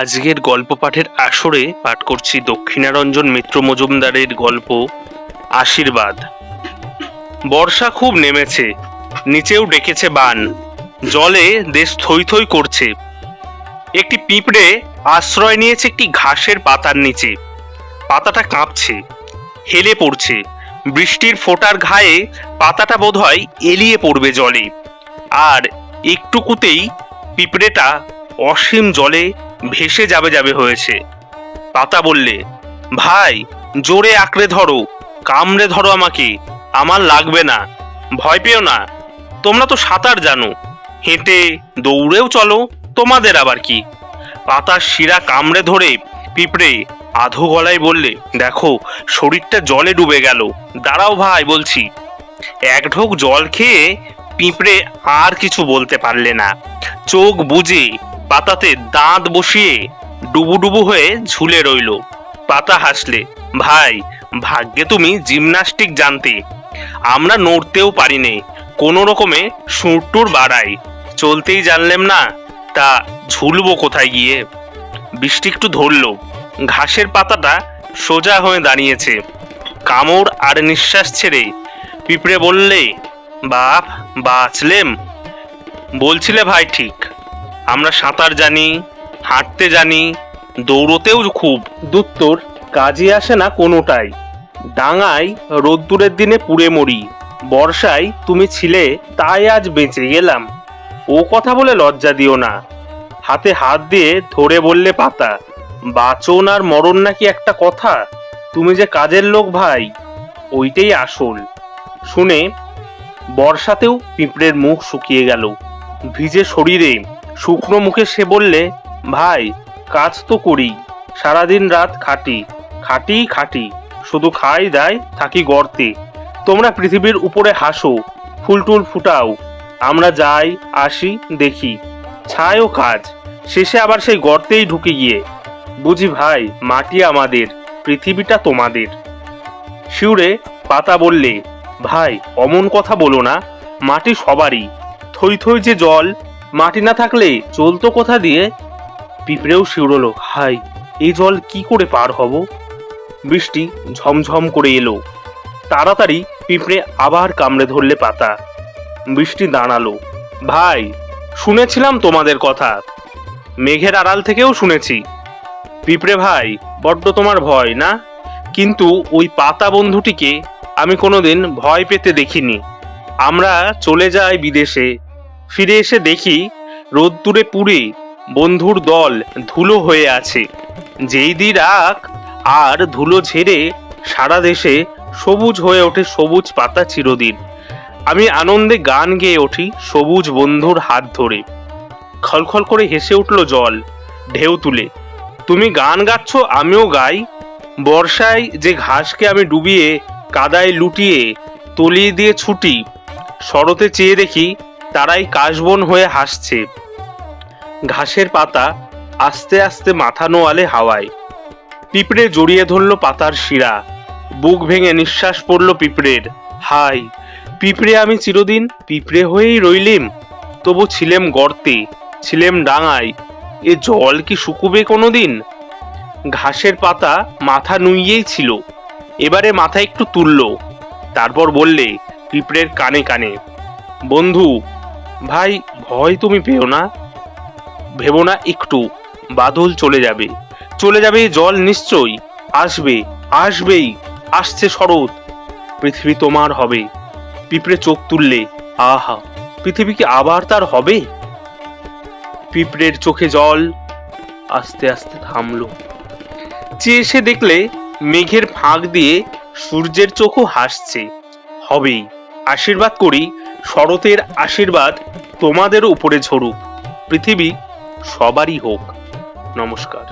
আজকের গল্প পাঠের আসরে পাঠ করছি দক্ষিণারঞ্জন মিত্র মজুমদারের গল্প আশীর্বাদ। বর্ষা খুব নেমেছে, নিচেও ডেকেছে বান, জলে দেশ থই থই করছে। একটি পিঁপড়ে আশ্রয় নিয়েছে একটি ঘাসের পাতার নিচে। পাতাটা কাঁপছে, হেলে পড়ছে। বৃষ্টির ফোঁটার ঘায়ে পাতাটা বোধহয় এলিয়ে পড়বে জলে। আর একটুকুতেই পিঁপড়েটা অসীম জলে ভেসে যাবে হয়েছে। পাতা বললে, ভাই জোরে আঁকড়ে ধরো, কামড়ে ধরো আমাকে, আমার লাগবে না, ভয় পেও না, তোমরা তো সাঁতার জানো, হেঁটে দৌড়েও চলো, তোমাদের আবার কি। পাতার শিরা কামড়ে ধরে পিঁপড়ে আধো গলায় বললে, দেখো শরীরটা জলে ডুবে গেল, দাঁড়াও ভাই বলছি। এক ঢোক জল খেয়ে পিঁপড়ে আর কিছু বলতে পারলে না। চোখ বুজে পাতাতে দাঁত বসিয়ে ডুবুডুবু হয়ে ঝুলে রইল। পাতা হাসলে, ভাই ভাগ্যে তুমি জিমনাস্টিক জানতে, আমরা নড়তেও পারি নে, কোনো রকমে সুরটুর বাড়াই, চলতেই জানলেম না, তা ঝুলবো কোথায় গিয়ে। বৃষ্টি একটু ধরলো, ঘাসের পাতাটা সোজা হয়ে দাঁড়িয়েছে। কামড় আর নিঃশ্বাস ছেড়ে পিঁপড়ে বললে, বাপ বাঁচলেম। বলছিলে ভাই ঠিক, আমরা সাঁতার জানি, হাঁটতে জানি, দৌড়তেও খুব, দুত্তর কাজে আসে না কোনোটাই। ডাঙায় রোদ্দুরের দিনে পুড়ে মরি, বর্ষায় তুমি ছিলে তাই আজ বেঁচে গেলাম। ও কথা বলে লজ্জা দিও না। হাতে হাত দিয়ে ধরে বললে পাতা, বাঁচন আর মরণ নাকি একটা কথা, তুমি যে কাজের লোক ভাই, ওইটাই আসল। শুনে বর্ষাতেও পিঁপড়ের মুখ শুকিয়ে গেল। ভিজে শরীরে শুকনো মুখে সে বললে, ভাই কাজ তো করি, সারাদিন রাত খাটি খাটি খাটি, শুধু খাই দায় থাকি গর্তে। তোমরা পৃথিবীর উপরে হাসো, ফুলটুল ফুটাও, আমরা যাই আসি দেখি, ছাই ও কাজ, শেষে আবার সেই গর্তেই ঢুকে গিয়ে বুঝি ভাই মাটি আমাদের, পৃথিবীটা তোমাদের। শিউরে পাতা বললে, ভাই অমন কথা বলো না, মাটি সবারই, থই থই যে জল, মাটি না থাকলে চলতো কোথা দিয়ে। পিঁপড়েও শিউরলো, হাই এই জল কি করে পার হব। বৃষ্টি ঝমঝম করে এলো, তাড়াতাড়ি পিঁপড়ে আবার কামড়ে ধরলে পাতা। বৃষ্টি দাঁড়ালো, ভাই শুনেছিলাম তোমাদের কথা, মেঘের আড়াল থেকেও শুনেছি। পিঁপড়ে ভাই বড্ড তোমার ভয় না, কিন্তু ওই পাতা বন্ধুটিকে আমি কোনোদিন ভয় পেতে দেখিনি। আমরা চলে যাই বিদেশে, ফিরে এসে দেখি রোদ্দুরে পুড়ে বন্ধুর দল ধুলো হয়ে আছে। যেই দিন রাখ আর ধুলো ঝেড়ে সারা দেশে সবুজ হয়ে ওঠে সবুজ পাতা চিরদিন। আমি আনন্দে গান গেয়ে উঠি সবুজ বন্ধুর হাত ধরে। খলখল করে হেসে উঠল জল ঢেউ তুলে, তুমি গান গাচ্ছ আমিও গাই। বর্ষায় যে ঘাসকে আমি ডুবিয়ে কাদায় লুটিয়ে তলিয়ে দিয়ে ছুটি, শরতে চেয়ে দেখি তারাই কাশবন হয়ে হাসছে। ঘাসের পাতা আস্তে আস্তে মাথা নোয়ালে হাওয়ায়। পিঁপড়ে জড়িয়ে ধরল পাতার শিরা, বুক ভেঙে নিঃশ্বাস পড়ল পিঁপড়ের। হাই পিঁপড়ে আমি চিরদিন পিঁপড়ে হয়েই রইলিম, তবু ছিলেম গর্তে, ছিলেম ডাঙায়, এ জল কি শুকুবে কোনোদিন। ঘাসের পাতা মাথা নুইয়েই ছিল, এবারে মাথা একটু তুলল, তারপর বললে পিঁপড়ের কানে কানে, বন্ধু ভাই ভয় তুমি পেও না, ভেবো না একটু, বাদল চলে যাবে, চলে যাবে জল নিশ্চয়ই, আসবে আসবেই, আসছে শরৎ, পৃথিবী তোমার হবে। পিঁপড়ে চোখ তুললে, আহা পৃথিবী কি আবার তার হবে। পিঁপড়ের চোখে জল আস্তে আস্তে থামলো। চেয়ে এসে দেখলে মেঘের ফাঁক দিয়ে সূর্যের চোখও হাসছে। হবেই, আশীর্বাদ করি শরতের আশীর্বাদ তোমাদের উপরে ঝরুক, পৃথিবী সবারই হোক। নমস্কার।